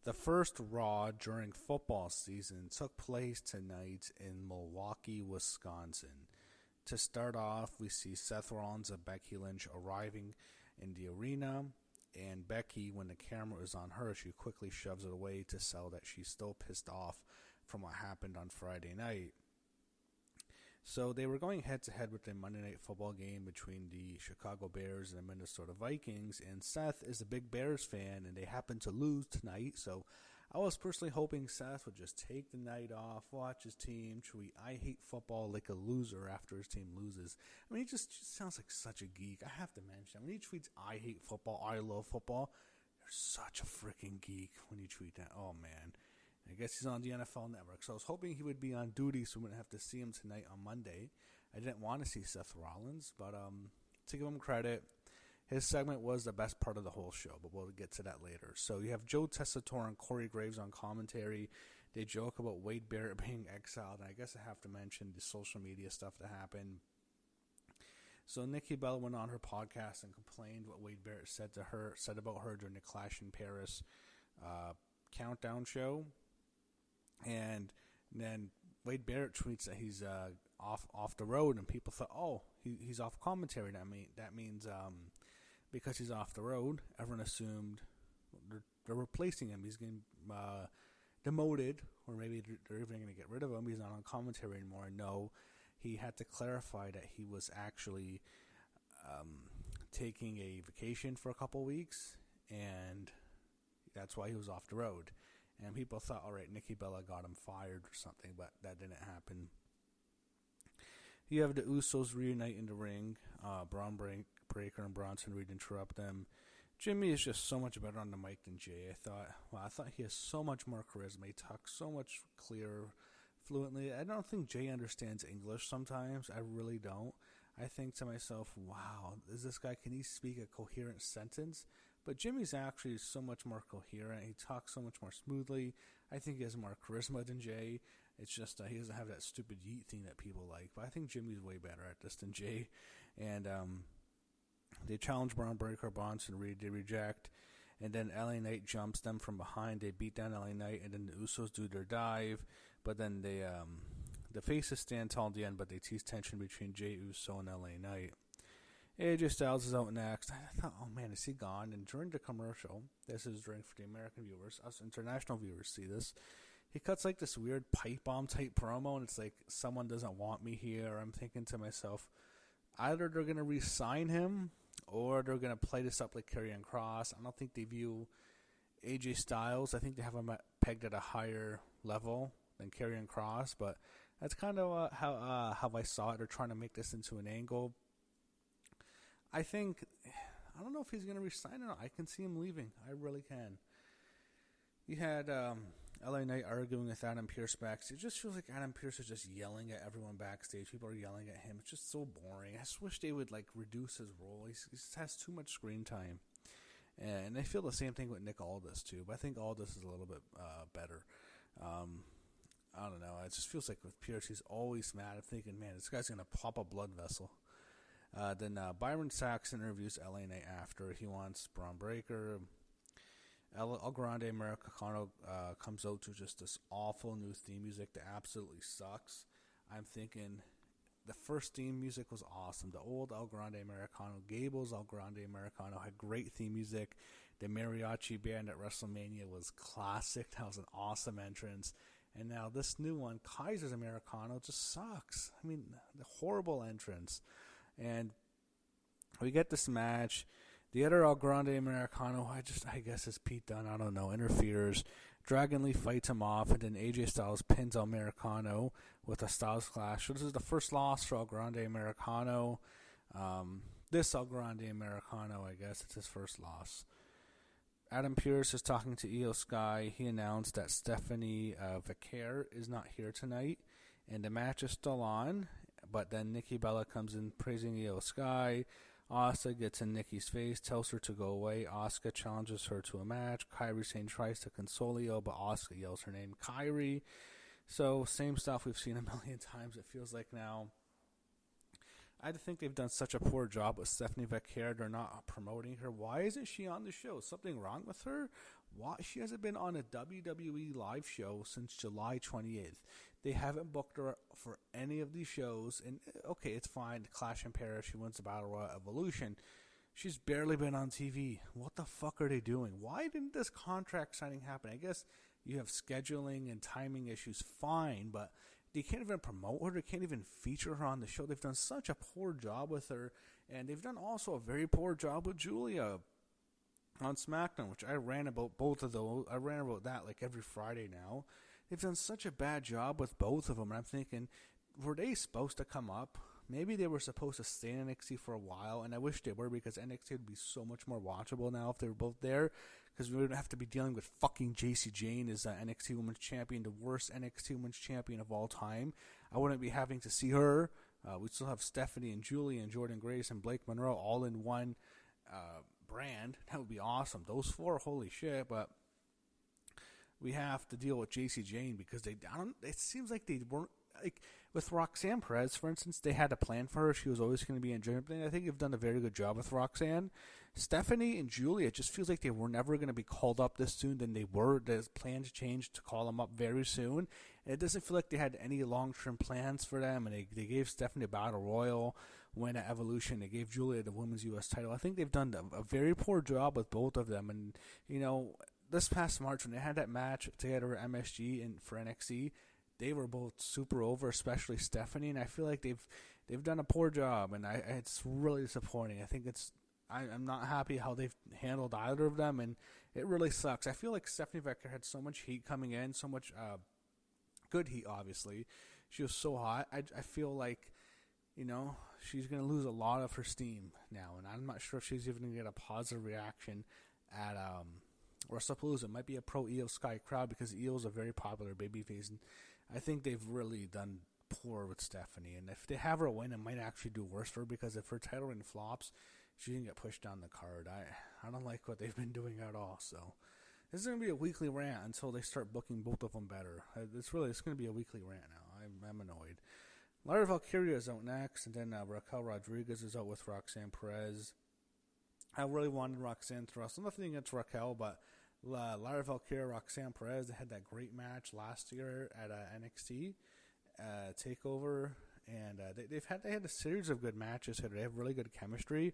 The first Raw during football season took place tonight in Milwaukee, Wisconsin. To start off, we see Seth Rollins and Becky Lynch arriving in the arena, and Becky, when the camera is on her, she quickly shoves it away to sell that she's still pissed off from what happened on Friday night. So they were going head-to-head with the Monday Night Football game between the Chicago Bears and the Minnesota Vikings, and Seth is a big Bears fan, and they happened to lose tonight, so I was personally hoping Seth would just take the night off, watch his team, tweet, "I hate football," like a loser after his team loses. I mean, he just sounds like such a geek. I have to mention, when he tweets, "I hate football, I love football," you're such a freaking geek when you tweet that. Oh, man. I guess he's on the NFL Network, so I was hoping he would be on duty so we wouldn't have to see him tonight on Monday. I didn't want to see Seth Rollins, but to give him credit, his segment was the best part of the whole show, but we'll get to that later. So you have Joe Tessitore and Corey Graves on commentary. They joke about Wade Barrett being exiled, and I guess I have to mention the social media stuff that happened. So Nikki Bella went on her podcast and complained what Wade Barrett said about her during the Clash in Paris countdown show. And then Wade Barrett tweets that he's off the road, and people thought, oh, he's off commentary. That means because he's off the road, everyone assumed they're replacing him. He's getting demoted, or maybe they're even going to get rid of him. He's not on commentary anymore. No, he had to clarify that he was actually taking a vacation for a couple weeks, and that's why he was off the road. And people thought, all right, Nikki Bella got him fired or something, but that didn't happen. You have the Usos reunite in the ring. Braun Breaker and Bronson Reed interrupt them. Jimmy is just so much better on the mic than Jay. I thought he has so much more charisma. He talks so much clearer, fluently. I don't think Jay understands English sometimes. I really don't. I think to myself, wow, can he speak a coherent sentence? But Jimmy's actually so much more coherent. He talks so much more smoothly. I think he has more charisma than Jay. It's just he doesn't have that stupid yeet thing that people like. But I think Jimmy's way better at this than Jay. And they challenge Braun Breaker, Bronson Reed. They reject. And then LA Knight jumps them from behind. They beat down LA Knight. And then the Usos do their dive. But then the faces stand tall at the end, but they tease tension between Jey Uso and LA Knight. AJ Styles is out next. I thought, oh man, is he gone? And during the commercial, this is during for the American viewers, us international viewers see this, he cuts like this weird pipe bomb type promo, and it's like, someone doesn't want me here. I'm thinking to myself, either they're going to re-sign him, or they're going to play this up like Karrion Kross. I don't think they view AJ Styles. I think they have him pegged at a higher level than Karrion Kross, but that's kind of how I saw it. They're trying to make this into an angle. I don't know if he's going to resign or not. I can see him leaving. I really can. You had LA Knight arguing with Adam Pearce backstage. It just feels like Adam Pearce is just yelling at everyone backstage. People are yelling at him. It's just so boring. I just wish they would reduce his role. He just has too much screen time. And I feel the same thing with Nick Aldis too. But I think Aldis is a little bit better. I don't know. It just feels like with Pearce, he's always mad. I'm thinking, man, this guy's going to pop a blood vessel. Then Byron Saxton interviews LA Knight after. He wants Braun Breaker. El Grande Americano comes out to just this awful new theme music that absolutely sucks. I'm thinking the first theme music was awesome. The old El Grande Americano, Gable's El Grande Americano, had great theme music. The mariachi band at WrestleMania was classic. That was an awesome entrance. And now this new one, Kaiser's Americano, just sucks. I mean, the horrible entrance. And we get this match. The other El Grande Americano, I guess it's Pete Dunne, I don't know, interferes. Dragon Lee fights him off, and then AJ Styles pins El Americano with a Styles Clash. So this is the first loss for El Grande Americano. This El Grande Americano, I guess, it's his first loss. Adam Pearce is talking to Io Sky. He announced that Stephanie Vaquer is not here tonight, and the match is still on. But then Nikki Bella comes in praising Io Sky. Asuka gets in Nikki's face, tells her to go away. Asuka challenges her to a match. Kairi Sane tries to console Io, but Asuka yells her name, Kairi. So, same stuff we've seen a million times, it feels like now. I think they've done such a poor job with Stephanie Vaquer. They're not promoting her. Why isn't she on the show? Something wrong with her? Why she hasn't been on a WWE live show since July 28th. They haven't booked her for any of these shows. And okay, it's fine. Clash in Paris, she wins the Battle Royal Evolution. She's barely been on TV. What the fuck are they doing? Why didn't this contract signing happen? I guess you have scheduling and timing issues, fine, but they can't even promote her. They can't even feature her on the show. They've done such a poor job with her, and they've done also a very poor job with Julia on SmackDown, which I ran about both of those. I ran about that like every Friday now. They've done such a bad job with both of them, and I'm thinking, were they supposed to come up? Maybe they were supposed to stay in NXT for a while, and I wish they were, because NXT would be so much more watchable now if they were both there, because we wouldn't have to be dealing with fucking JC Jane as NXT Women's Champion, the worst NXT Women's Champion of all time. I wouldn't be having to see her. We still have Stephanie and Julie and Jordan Grace and Blake Monroe all in one brand. That would be awesome. Those four, holy shit, but we have to deal with JC Jane because it seems like they weren't, like with Roxanne Perez, for instance, they had a plan for her. She was always going to be in Germany. I think they've done a very good job with Roxanne. Stephanie and Julia, it just feels like they were never going to be called up this soon. Then they were. The plans changed to call them up very soon. And it doesn't feel like they had any long-term plans for them. And they gave Stephanie a Battle Royal win at Evolution. They gave Julia the Women's U.S. title. I think they've done a very poor job with both of them. And, you know, this past March when they had that match together at MSG and for NXT, they were both super over, especially Stephanie, and I feel like they've done a poor job, and it's really disappointing. I think I'm not happy how they've handled either of them, and it really sucks. I feel like Stephanie Becker had so much heat coming in, so much good heat, obviously. She was so hot. I feel like, you know, she's going to lose a lot of her steam now, and I'm not sure if she's even going to get a positive reaction at WrestlePalooza. It might be a pro Io Sky crowd because Io's a very popular babyface, and I think they've really done poor with Stephanie. And if they have her win, it might actually do worse for her, because if her title reign flops, she can get pushed down the card. I don't like what they've been doing at all. So this is going to be a weekly rant until they start booking both of them better. It's going to be a weekly rant now. I'm annoyed. Lara Valkyria is out next, and then Raquel Rodriguez is out with Roxanne Perez. I really wanted Roxanne to wrestle. Nothing against Raquel, but Lara Valkyria, Roxanne Perez, they had that great match last year at NXT TakeOver, and they had a series of good matches here. They have really good chemistry.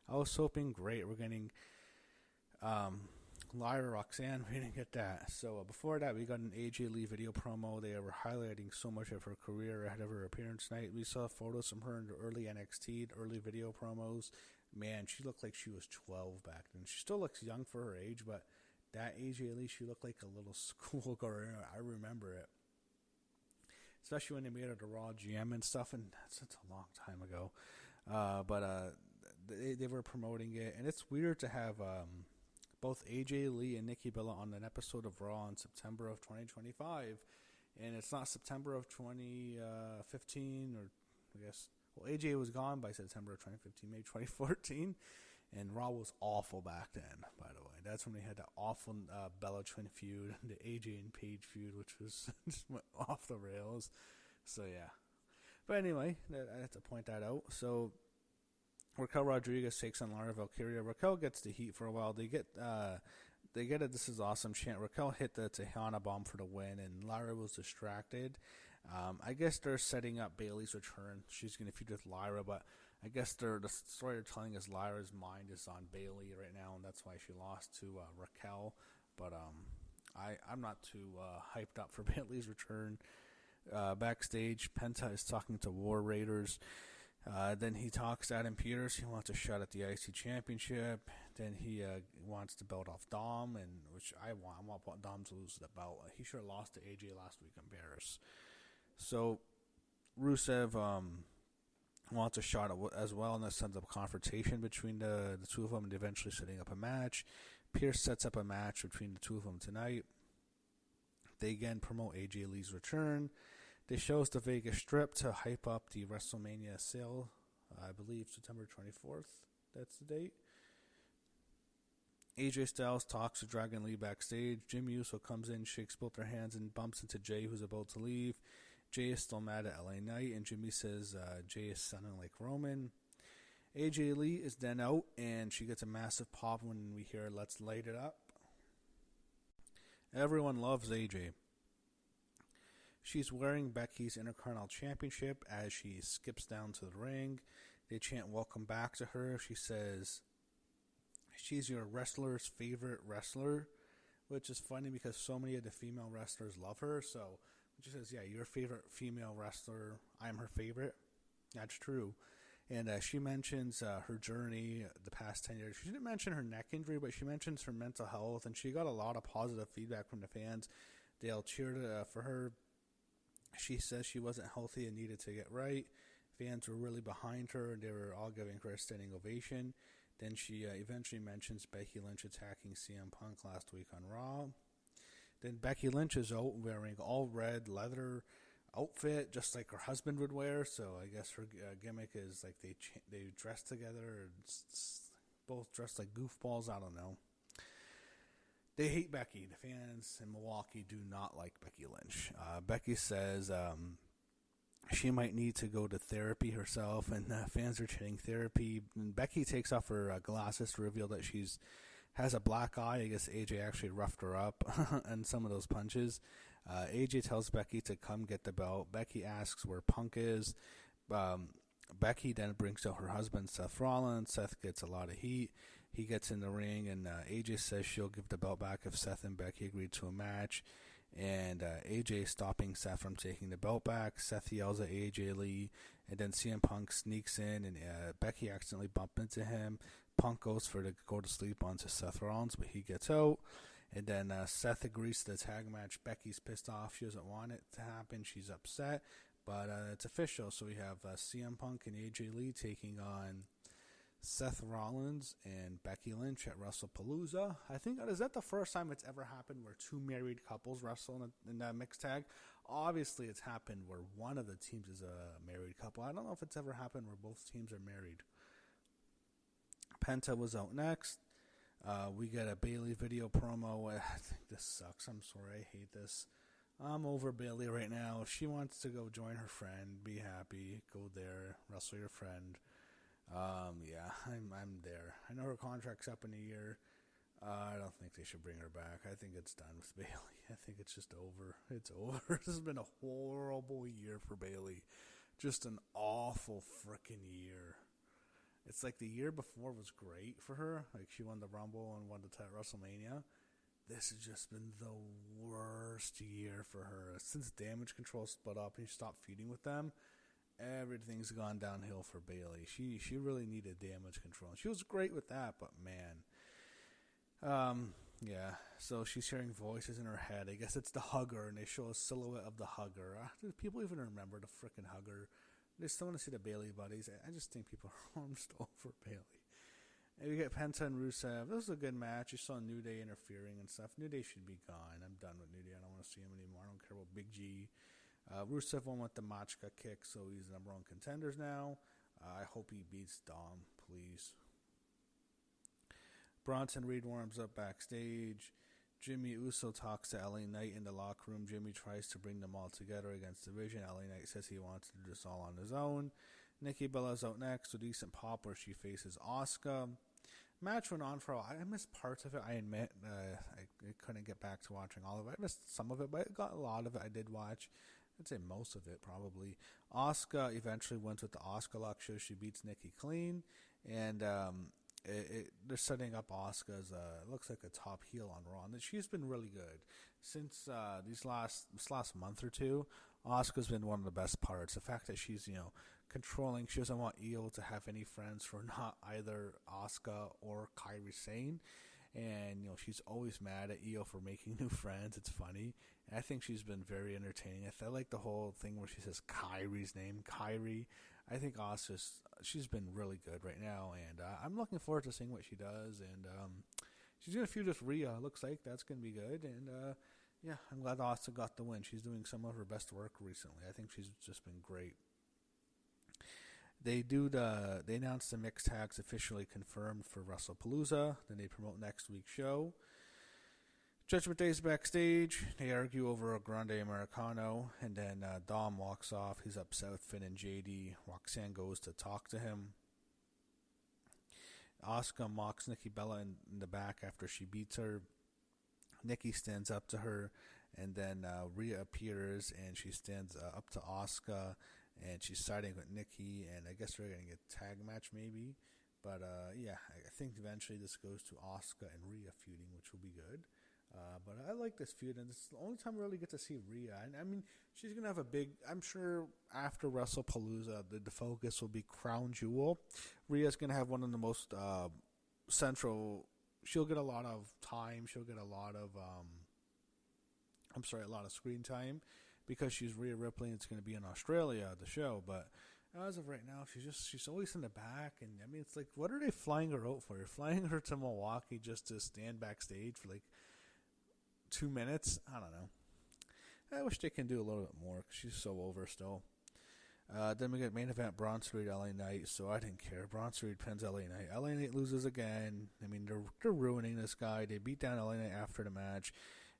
I was hoping, great, we're getting Lara, Roxanne. We didn't get that. So before that, we got an AJ Lee video promo. They were highlighting so much of her career ahead of her appearance tonight. We saw photos from her in the early NXT, the early video promos. Man, she looked like she was 12 back then. She still looks young for her age, but that AJ Lee, she looked like a little schoolgirl. I remember it. Especially when they made her the Raw GM and stuff, and that's a long time ago. But they were promoting it, and it's weird to have both AJ Lee and Nikki Bella on an episode of Raw in September of 2025, and it's not September of 2015, or I guess, well, AJ was gone by September of 2015, maybe 2014. And Raw was awful back then, by the way. That's when they had that awful Bella Twin feud, the AJ and Paige feud, which was just went off the rails. So, yeah. But anyway, I have to point that out. So, Raquel Rodriguez takes on Lara Valkyria. Raquel gets the heat for a while. They get a "This is awesome" chant. Raquel hit the Tejana bomb for the win, and Lara was distracted. I guess they're setting up Bayley's return. She's going to feud with Lyra, but I guess the story they're telling is Lyra's mind is on Bayley right now, and that's why she lost to Raquel. But I'm not too hyped up for Bayley's return. Backstage, Penta is talking to War Raiders. Then he talks to Adam Pearce. He wants a shot at the IC Championship. Then he wants the belt off Dom, and which I want. I want Dom to lose the belt. He should have lost to AJ last week in Paris. So Rusev wants a shot as well, and that sends up a confrontation between the two of them, and eventually setting up a match. Pierce sets up a match between the two of them tonight. They again promote AJ Lee's return. They show us the Vegas Strip to hype up the WrestleMania sale. I believe September 24th. That's the date. AJ Styles talks to Dragon Lee backstage. Jim Uso comes in, shakes both their hands, and bumps into Jay, who's about to leave. Jay is still mad at LA Knight, and Jimmy says Jay is sounding like Roman. AJ Lee is then out, and she gets a massive pop when we hear "Let's Light It Up." Everyone loves AJ. She's wearing Becky's Intercontinental Championship as she skips down to the ring. They chant welcome back to her. She says she's your wrestler's favorite wrestler, which is funny because so many of the female wrestlers love her. So she says, yeah, your favorite female wrestler, I'm her favorite. That's true. And she mentions her journey the past 10 years. She didn't mention her neck injury, but she mentions her mental health, and she got a lot of positive feedback from the fans. They all cheered for her. She says she wasn't healthy and needed to get right. Fans were really behind her, and they were all giving her a standing ovation. Then she eventually mentions Becky Lynch attacking CM Punk last week on Raw. Then Becky Lynch is out wearing all red leather outfit, just like her husband would wear. So I guess her gimmick is like they dress together, both dressed like goofballs. I don't know. They hate Becky. The fans in Milwaukee do not like Becky Lynch. Becky says she might need to go to therapy herself, and fans are chanting therapy. And Becky takes off her glasses to reveal that she's has a black eye. I guess AJ actually roughed her up and some of those punches. AJ tells Becky to come get the belt. Becky asks where Punk is. Becky then brings out her husband, Seth Rollins. Seth gets a lot of heat. He gets in the ring, and AJ says she'll give the belt back if Seth and Becky agree to a match. And AJ stopping Seth from taking the belt back. Seth yells at AJ Lee, and then CM Punk sneaks in, and Becky accidentally bumped into him. Punk goes for to go to sleep onto Seth Rollins, but he gets out. And then Seth agrees to the tag match. Becky's pissed off. She doesn't want it to happen. She's upset. But it's official. So we have CM Punk and AJ Lee taking on Seth Rollins and Becky Lynch at WrestlePalooza. I think, is that the first time it's ever happened where two married couples wrestle in that mixed tag? Obviously, it's happened where one of the teams is a married couple. I don't know if it's ever happened where both teams are married. Penta was out next. We get a Bayley video promo. I think this sucks. I'm sorry. I hate this. I'm over Bayley right now. If she wants to go join her friend, be happy. Go there. Wrestle your friend. Yeah, I'm there. I know her contract's up in a year. I don't think they should bring her back. I think it's done with Bayley. I think it's just over. It's over. This has been a horrible year for Bayley. Just an awful freaking year. It's like the year before was great for her. Like she won the Rumble and won the WrestleMania. This has just been the worst year for her. Since Damage Control split up and she stopped feuding with them, everything's gone downhill for Bayley. She really needed Damage Control. She was great with that, but man. Yeah, so she's hearing voices in her head. I guess it's the Hugger, and they show a silhouette of the Hugger. Do people even remember the frickin' Hugger? They still want to see the Bayley buddies. I just think people are just over Bayley. And we get Penta and Rusev. This was a good match. You saw New Day interfering and stuff. New Day should be gone. I'm done with New Day. I don't want to see him anymore. I don't care about Big G. Rusev won with the Machka kick, so he's the number one contenders now. I hope he beats Dom, please. Bronson Reed warms up backstage. Jimmy Uso talks to LA Knight in the locker room. Jimmy tries to bring them all together against Division. LA Knight says he wants to do this all on his own. Nikki Bella's out next with a decent pop where she faces Asuka. Match went on for a while. I missed parts of it, I admit. I couldn't get back to watching all of it. I missed some of it, but I got a lot of it I did watch. I'd say most of it, probably. Asuka eventually wins with the Asuka lock show. She beats Nikki clean. And they're setting up Asuka as looks like a top heel on Raw. And she's been really good. Since this last month or two, Asuka's been one of the best parts. The fact that she's, controlling. She doesn't want Io to have any friends who are not either Asuka or Kairi Sane. And, she's always mad at Io for making new friends. It's funny. And I think she's been very entertaining. I like the whole thing where she says Kairi's name, Kairi. I think she's been really good right now. And I'm looking forward to seeing what she does. And she's going to feud with Rhea. Looks like that's going to be good. And, yeah, I'm glad Asuka got the win. She's doing some of her best work recently. I think she's just been great. They announced the mixed tags officially confirmed for WrestlePalooza. Then they promote next week's show. Judgment Day's backstage. They argue over a Grande Americano, and then Dom walks off. He's upset with Finn and JD. Roxanne goes to talk to him. Asuka mocks Nikki Bella in the back after she beats her. Nikki stands up to her, and then Rhea appears, and she stands up to Asuka, and she's siding with Nikki, and I guess we're going to get a tag match maybe. But yeah, I think eventually this goes to Asuka and Rhea feuding, which will be good. But I like this feud, and it's the only time we really get to see Rhea. And I mean, she's going to have a big, I'm sure after WrestlePalooza, the focus will be Crown Jewel. Rhea's going to have one of the most central, she'll get a lot of time, she'll get a lot of, a lot of screen time, because she's Rhea Ripley, and it's going to be in Australia, the show, but as of right now, she's always in the back, and I mean, it's like, what are they flying her out for? You're flying her to Milwaukee just to stand backstage for like 2 minutes? I don't know. I wish they can do a little bit more, because she's so over still. Then we get main event, Bronson Reed, LA Knight, so I didn't care. Bronson Reed pins LA Knight. LA Knight loses again. I mean, they're ruining this guy. They beat down LA Knight after the match.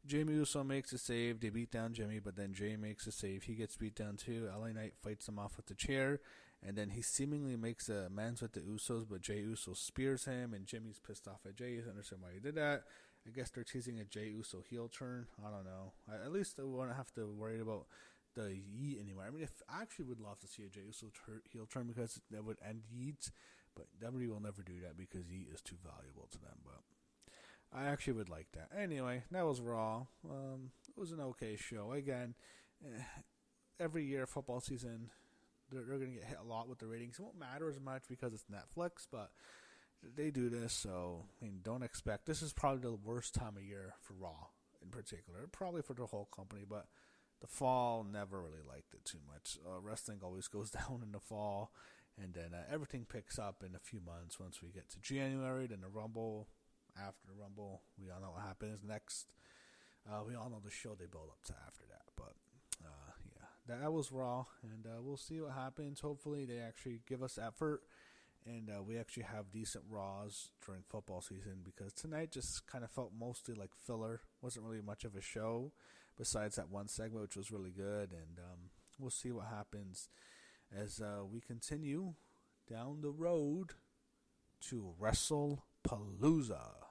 Jimmy Uso makes a save. They beat down Jimmy, but then Jay makes a save. He gets beat down too. LA Knight fights him off with the chair, and then he seemingly makes amends with the Usos, but Jay Uso spears him, and Jimmy's pissed off at Jay. He doesn't understand why he did that. I guess they're teasing a Jay Uso heel turn. I don't know. At least I won't have to worry about the Yeet anymore. I mean, I actually would love to see a Jay Uso heel turn, because that would end Yeet, but WWE will never do that because Yeet is too valuable to them, but I actually would like that. Anyway, that was Raw. It was an okay show. Again, every year, football season, they're going to get hit a lot with the ratings. It won't matter as much because it's Netflix, but they do this, so I mean, don't expect. This is probably the worst time of year for Raw in particular. Probably for the whole company, but the fall, never really liked it too much. Wrestling always goes down in the fall, and then everything picks up in a few months once we get to January, then the Rumble. After the Rumble, we all know what happens next. We all know the show they build up to after that. But, yeah, that was Raw, and we'll see what happens. Hopefully they actually give us effort, and we actually have decent Raws during football season, because tonight just kind of felt mostly like filler. Wasn't really much of a show besides that one segment, which was really good, and we'll see what happens as we continue down the road to WrestlePalooza.